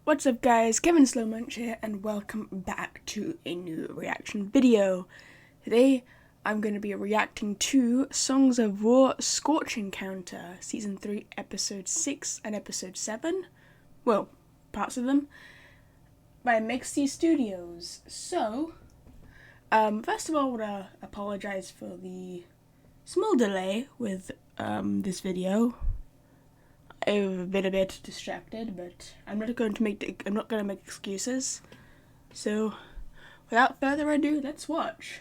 What's up guys, Kevin Slowmunch here and welcome back to a new reaction video. Today I'm going to be reacting to Songs of War Scorch Encounter Season 3 Episode 6 and Episode 7. Well, parts of them. By Mixty Studios. So, first of all I want to apologise for the small delay with this video. I've been a bit distracted, but I'm not going to make excuses. So, without further ado, let's watch.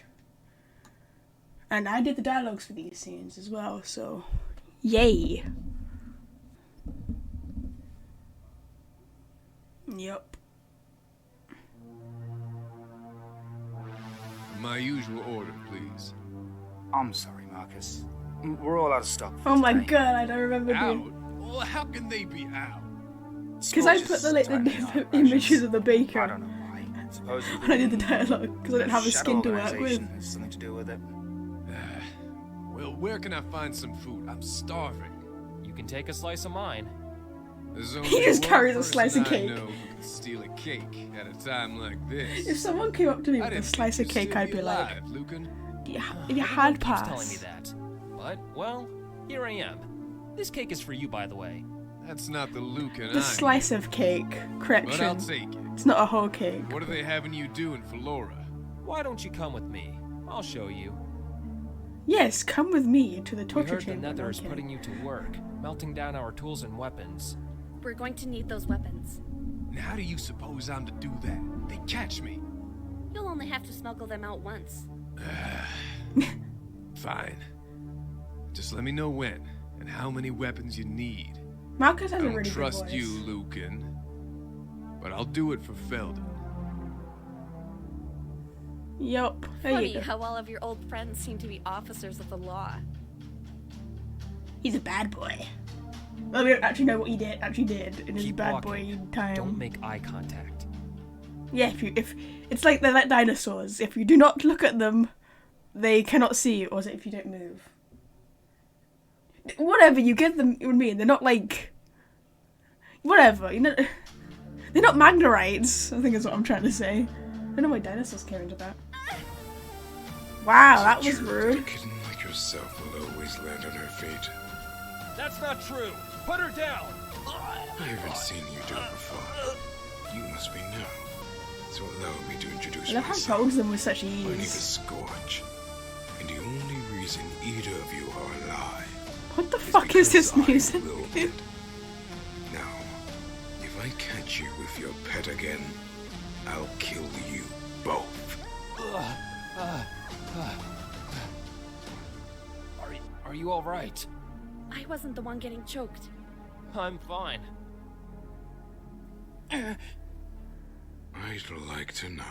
And I did the dialogues for these scenes as well, so yay. Yup. My usual order, please. I'm sorry, Marcus. We're all out of stock. Oh my god, I don't remember Out? doing. Well, how can they be out? Because I put the images of the baker. I don't know why. Supposedly When I did the dialogue, because I didn't have a skin to work with. has something to do with it. Well, where can I find some food? I'm starving. You can take a slice of mine. There's only He just one carries a person slice of I cake. know who can steal a cake at a time like this. If someone came up to me I with a didn't slice of think cake, you'd I'd still be like, alive, Lucan. you Everyone had keeps telling me pass. that. But, well, here I am. This cake is for you, by the way. That's not the Lucan I The slice of cake. know, but I'll Correction. take it. It's not a whole cake. What are they having you do in Flora? Why don't you come with me? I'll show you. Yes, come with me to the We torture heard the chamber. Nether is Okay. putting you to work, melting down our tools and weapons. We're going to need those weapons. And how do you suppose I'm to do that? They catch me. You'll only have to smuggle them out once. Fine. Just let me know when and how many weapons you need. Marcus I has a don't really good trust voice. you, Lucan, but I'll do it for Felden. Yup. There Funny you go. how all of your old friends seem to be officers of the law. He's a bad boy. Well, we don't actually know what he actually did in his Keep bad walking. boy time. Don't make eye contact. Yeah, if it's like they're like dinosaurs. If you do not look at them, they cannot see you. Or is it if you don't move? Whatever, you get them. You know what I mean? They're not like whatever. You know, they're not Magnorites. I think is what I'm trying to say. I don't know why dinosaurs came into that. Wow, that was rude. A kitten like yourself will always land on her feet. That's not true! Put her down! I haven't seen you do it before. You must be new. So allow me to introduce I love how myself. holds them with such My name is ease. Scorch, and the only reason either of you are alive What the is fuck is this because I music? willed it. Now, if I catch you with your pet again, I'll kill you both. Are you alright? I wasn't the one getting choked. I'm fine. I'd like to know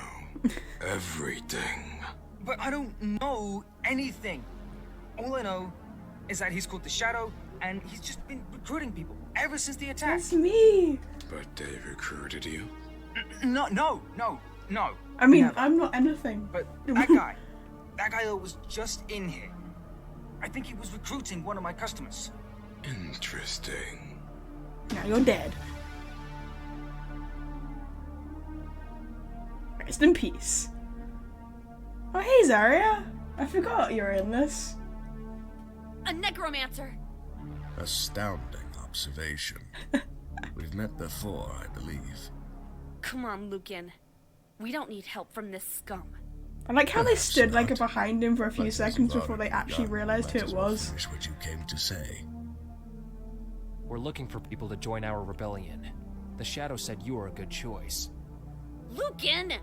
everything. But I don't know anything. All I know is that he's called the Shadow, and he's just been recruiting people ever since the attack. That's me. But they recruited you? No. I mean, Never. I'm not anything. But that guy that was just in here. I think he was recruiting one of my customers. Interesting. Now you're dead. Rest in peace. Oh hey Zarya! I forgot you were in this. A necromancer! Astounding observation. We've met before, I believe. Come on, Lucan. We don't need help from this scum. I like how they Perhaps stood like not. behind him for a few But as seconds you've before they already actually begun, realised who might it as well was. finish what you came to say. We're looking for people to join our rebellion. The Shadow said you were a good choice. Lucan!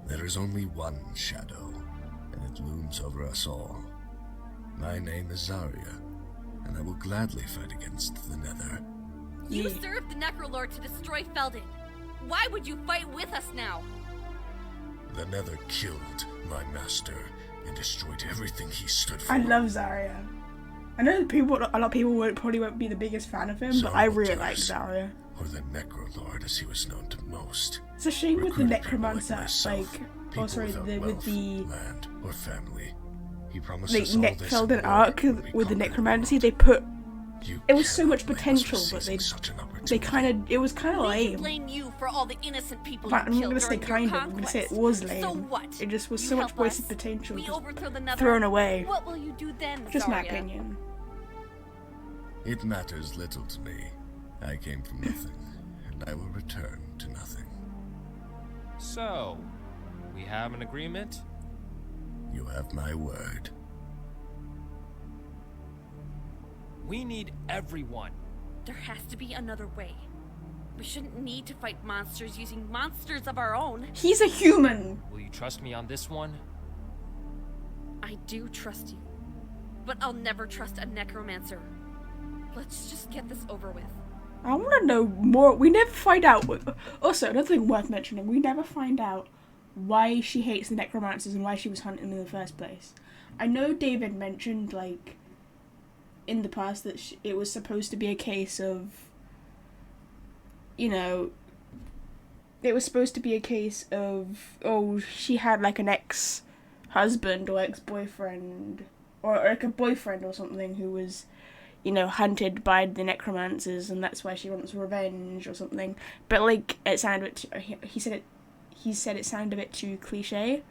There is only one shadow, and it looms over us all. My name is Zarya, and I will gladly fight against the Nether. You Yeah. served the Necrolord to destroy Felden. Why would you fight with us now? The Nether killed my master and destroyed everything he stood for. I love Zarya. I know a lot of people probably won't be the biggest fan of him, but I really like Zarya. Or the Necrolord, as he was known to most. It's a shame with the Recruited people necromancer, myself, like, people oh sorry, without with wealth, the land or family. He promised like us all this Felden and more arc when we with the conquered necromancy, world. they put it was so much cannot blame us for potential, but seizing such an they opportunity. kind of, it was kind of We can lame. blame you for all the innocent people But I'm you not killed gonna say during your kind of, I'm gonna say it conquest. was lame. So what? It just was You so much help wasted us, potential we just overthrow the Nether. thrown away. What will you do then, Just my Zarya? opinion. It matters little to me. I came from nothing, and I will return to nothing. So, we have an agreement? You have my word. We need everyone. There has to be another way. We shouldn't need to fight monsters using monsters of our own. He's a human! Will you trust me on this one? I do trust you, but I'll never trust a necromancer. Let's just get this over with. I want to know more. We never find out. Also, another thing worth mentioning, we never find out why she hates the necromancers and why she was hunting them in the first place. I know David mentioned, like, in the past that it was supposed to be a case of, you know, it was supposed to be a case of, oh, she had, like, an ex-husband or ex-boyfriend, or like a boyfriend or something who was, you know, hunted by the necromancers, and that's why she wants revenge or something. But, like, it sounded he said it sounded a bit too cliche,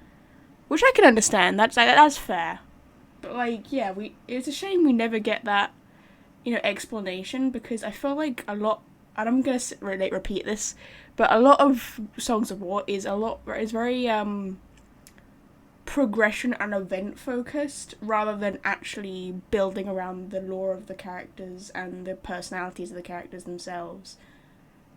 which I can understand. That's fair. But, like, yeah, it's a shame we never get that, you know, explanation, because I feel like a lot, and I'm gonna repeat this, but a lot of Songs of War is very progression and event focused rather than actually building around the lore of the characters and the personalities of the characters themselves.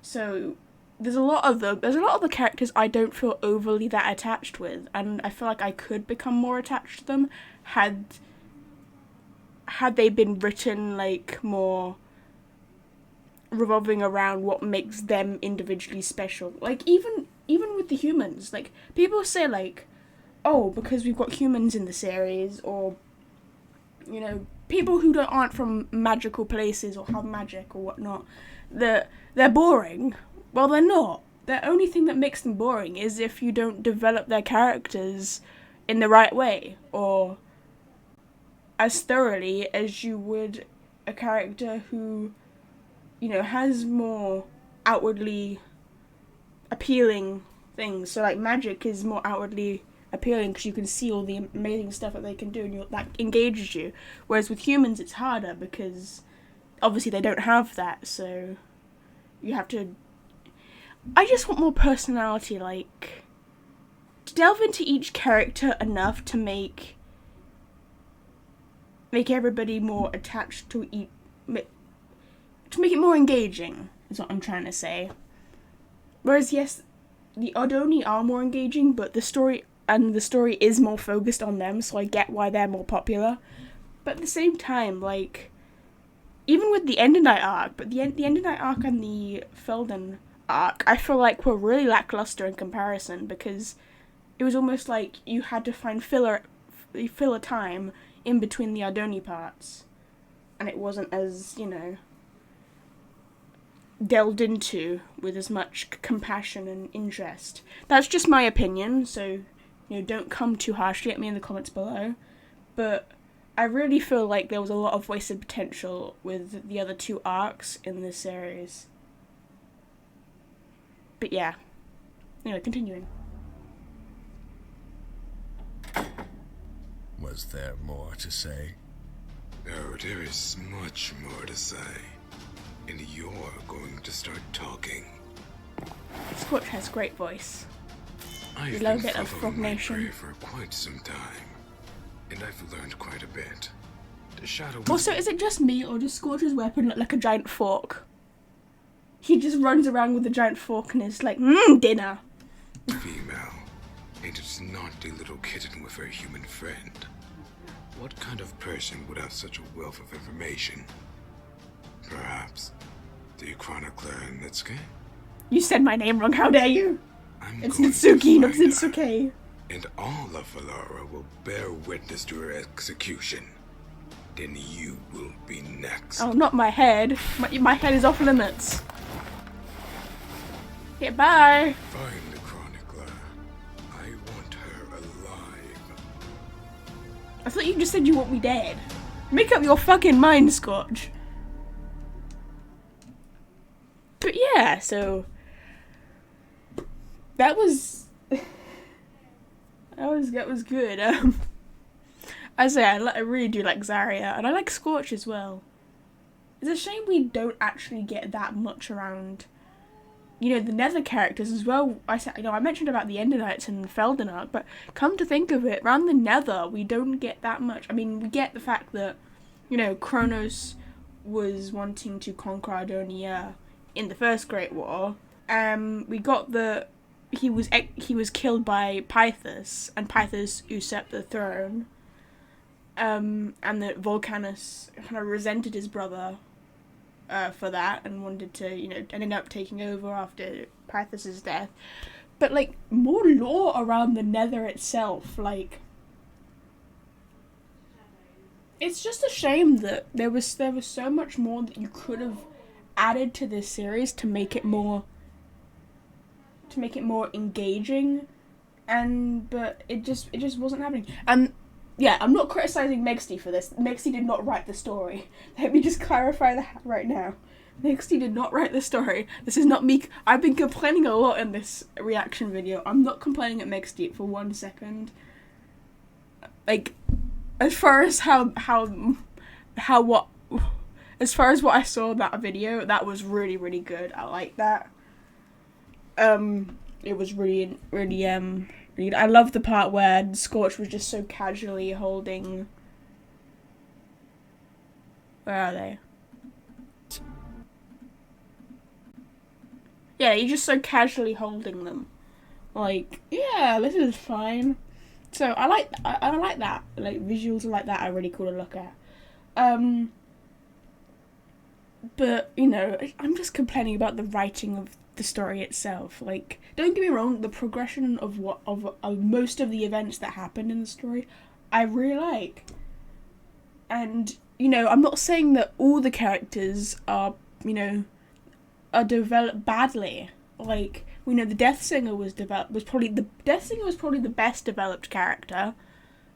So there's a lot of the characters I don't feel overly that attached with, and I feel like I could become more attached to them had they been written, like, more revolving around what makes them individually special. Like, even with the humans, like, people say, like, oh, because we've got humans in the series, or, you know, people who aren't from magical places or have magic or whatnot, they're boring. Well, they're not. The only thing that makes them boring is if you don't develop their characters in the right way, or as thoroughly as you would a character who, you know, has more outwardly appealing things. So, like, magic is more outwardly appealing because you can see all the amazing stuff that they can do, and that engages you. Whereas with humans, it's harder because obviously they don't have that, so you have to. I just want more personality, like, to delve into each character enough to make everybody more attached to to make it more engaging, is what I'm trying to say. Whereas, yes, the Odoni are more engaging, but the story is more focused on them, so I get why they're more popular. But at the same time, like, even with the Endonite arc, but the Endonite arc and the Felden arc, I feel like were really lackluster in comparison, because it was almost like you had to find filler time in between the Ardoni parts, and it wasn't as, you know, delved into with as much compassion and interest. That's just my opinion, so, you know, don't come too harshly at me in the comments below, but I really feel like there was a lot of wasted potential with the other two arcs in this series. But yeah, anyway, continuing. Was there more to say? Oh, there is much more to say. And you're going to start talking. Scorch has a great voice. I've You been love it of following Frog my Nation. prey for quite some time. And I've learned quite a bit. The shadow was Also, is it just me, or does Scorch's weapon look like a giant fork? He just runs around with a giant fork and is like, dinner. female. And it's not a little kitten with her human friend. What kind of person would have such a wealth of information? Perhaps the chronicler Nitsuke? You said my name wrong, how dare you? It's going to Nitsuki, not find Nitsuke. out, and all of Valara will bear witness to her execution. Then you will be next. Oh, not my head. My head is off limits. Okay, bye. Find the chronicler. I want her alive. I thought you just said you want me dead. Make up your fucking mind, Scorch. so that was that was good. I say I really do like Zarya, and I like Scorch as well. It's a shame we don't actually get that much around, you know, the Nether characters as well. I mentioned about the Endonites and the Feldenark, but come to think of it, around the Nether we don't get that much. I mean, we get the fact that, you know, Kronos was wanting to conquer Ardonia in the First Great War. We got the he was killed by Pythus, and Pythus usurped the throne. And that Volcanus kind of resented his brother for that and wanted to, you know, ended up taking over after Pythus's death. But, like, more lore around the Nether itself, like, it's just a shame that there was so much more that you could have added to this series to make it more engaging, but it just wasn't happening. And yeah, I'm not criticizing Megsty for this. Megsty did not write the story. Let me just clarify that right now. Megsty did not write the story. This is not me. I've been complaining a lot in this reaction video. I'm not complaining at Megsty for 1 second. Like, as far as as far as what I saw in that video, that was really, really good. I like that. It was really, really, I love the part where Scorch was just so casually holding... Where are they? Yeah, he's just so casually holding them. Like, yeah, this is fine. So, I like that. Like, visuals like that are really cool to look at. But, you know, I'm just complaining about the writing of the story itself. Like, don't get me wrong, the progression of most of the events that happened in the story, I really like. And, you know, I'm not saying that all the characters are, you know, are developed badly. Like, we know the Death Singer was probably the best developed character,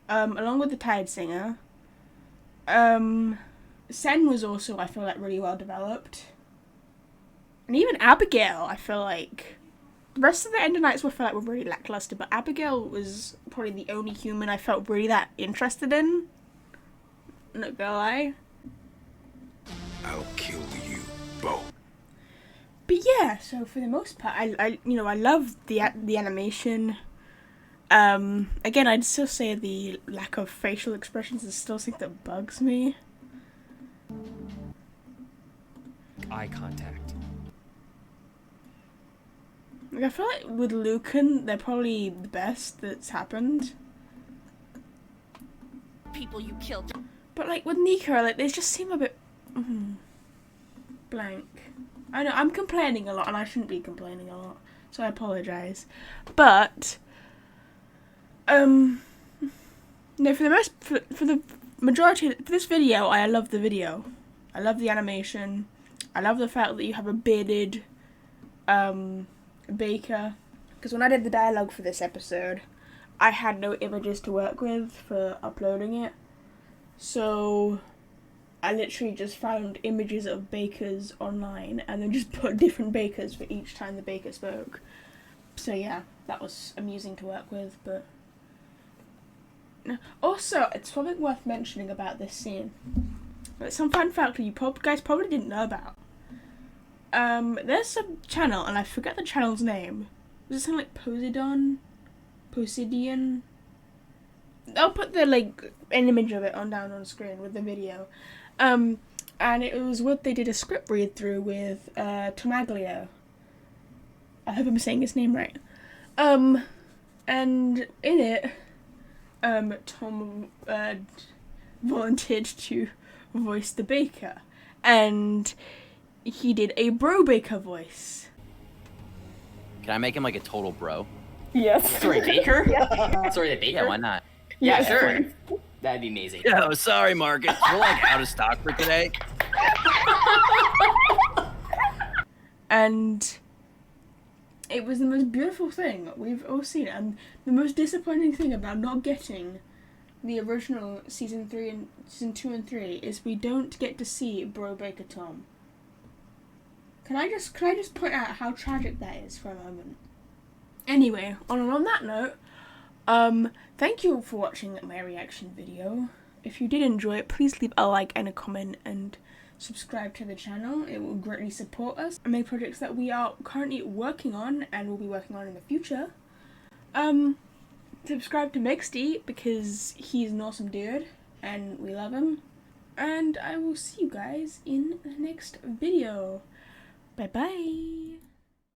along with the Tide Singer. Sen was also, I feel like, really well developed. And even Abigail, I feel like. The rest of the Endonites were really lackluster, but Abigail was probably the only human I felt really that interested in. Not gonna lie. I'll kill you both. But yeah, so for the most part, I love the animation. Again, I'd still say the lack of facial expressions is still something that bugs me. Eye contact. Like, I feel like with Lucan, they're probably the best that's happened. People you killed. But like with Nico, like they just seem a bit blank. I know I'm complaining a lot, and I shouldn't be complaining a lot, so I apologize. But no, for the majority for this video, I love the video. I love the animation. I love the fact that you have a bearded Baker, because when I did the dialogue for this episode, I had no images to work with for uploading it, so I literally just found images of Bakers online and then just put different Bakers for each time the Baker spoke. So yeah, that was amusing to work with. But also, it's something worth mentioning about this scene. Like, some fun fact that you guys probably didn't know about. There's some channel, and I forget the channel's name. Was it something like Posidian? I'll put the, like, an image of it down on screen with the video. And it was what they did a script read through with, Tomaglio. I hope I'm saying his name right. And in it, Tom, volunteered to voice the Baker. And he did a bro Baker voice. Can I make him like a total bro? Yes. Sorry, Baker? Yeah. Sorry, Baker? Yeah, why not? Yeah, sure. please. That'd be amazing. Yo, sorry, Marcus. We're like out of stock for today. And it was the most beautiful thing we've all seen. And the most disappointing thing about not getting the original season 2 and 3 is we don't get to see Bro Baker Tom. Can I just point out how tragic that is for a moment? Anyway, on that note, thank you all for watching my reaction video. If you did enjoy it, please leave a like and a comment and subscribe to the channel. It will greatly support us and make projects that we are currently working on and will be working on in the future. Subscribe to Mixty because he's an awesome dude and we love him. And I will see you guys in the next video. Bye bye.